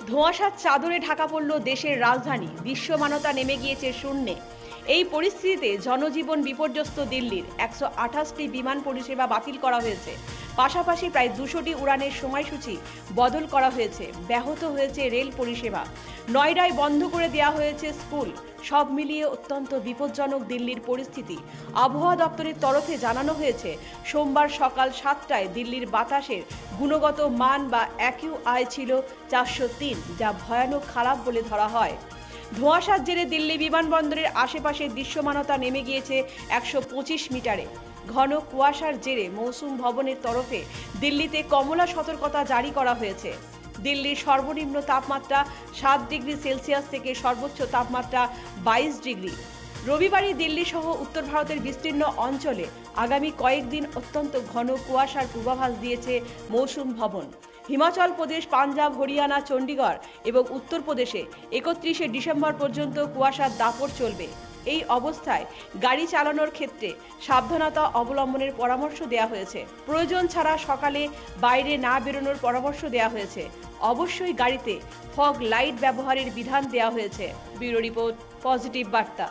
ধোঁয়াশার চাদরে ঢাকা পড়ল দেশের রাজধানী, দৃশ্যমানতা নেমে গিয়েছে শূন্যে। এই পরিস্থিতিতে জনজীবন বিপর্যস্ত দিল্লির 128টি বিমান পরিষেবা বাতিল করা হয়েছে। পাশাপাশি প্রায় 200টি উড়ানের সময়সূচি বদল করা হয়েছে। ব্যাহত হয়েছে রেল পরিষেবা। নয়ডায় বন্ধ করে দেওয়া হয়েছে স্কুল। সব মিলিয়ে অত্যন্ত বিপজ্জনক দিল্লির পরিস্থিতি। আবহাওয়া দপ্তরের তরফে জানানো হয়েছে, সোমবার সকাল 7টায় দিল্লির বাতাসের গুণগত মান বা AQI ছিল 403, যা ভয়ানক খারাপ বলে ধরা হয়। ধোঁয়াশার জেরে দিল্লি বিমানবন্দরের আশেপাশের দৃশ্যমানতা নেমে গিয়েছে 125 মিটারে। ঘন কুয়াশার জেরে মৌসুম ভবনের তরফে দিল্লিতে কমলা সতর্কতা জারি করা হয়েছে। দিল্লির সর্বনিম্ন তাপমাত্রা 7 ডিগ্রি সেলসিয়াস থেকে সর্বোচ্চ তাপমাত্রা 22 ডিগ্রি। রবিবারই দিল্লি সহ উত্তর ভারতের বিস্তীর্ণ অঞ্চলে আগামী কয়েকদিন অত্যন্ত ঘন কুয়াশার পূর্বাভাস দিয়েছে মৌসুম ভবন। হিমাচল প্রদেশ, পাঞ্জাব, হরিয়ানা, চণ্ডীগড় এবং উত্তরপ্রদেশে 31শে ডিসেম্বর পর্যন্ত কুয়াশার দাপট চলবে। এই অবস্থায় গাড়ি চালানোর ক্ষেত্রে সাবধানতা অবলম্বনের পরামর্শ দেওয়া হয়েছে। প্রয়োজন ছাড়া সকালে বাইরে না বেরোনোর পরামর্শ দেওয়া হয়েছে। অবশ্যই গাড়িতে ফগ লাইট ব্যবহারের বিধান দেওয়া হয়েছে। ব্যুরো রিপোর্ট, পজিটিভ বার্তা।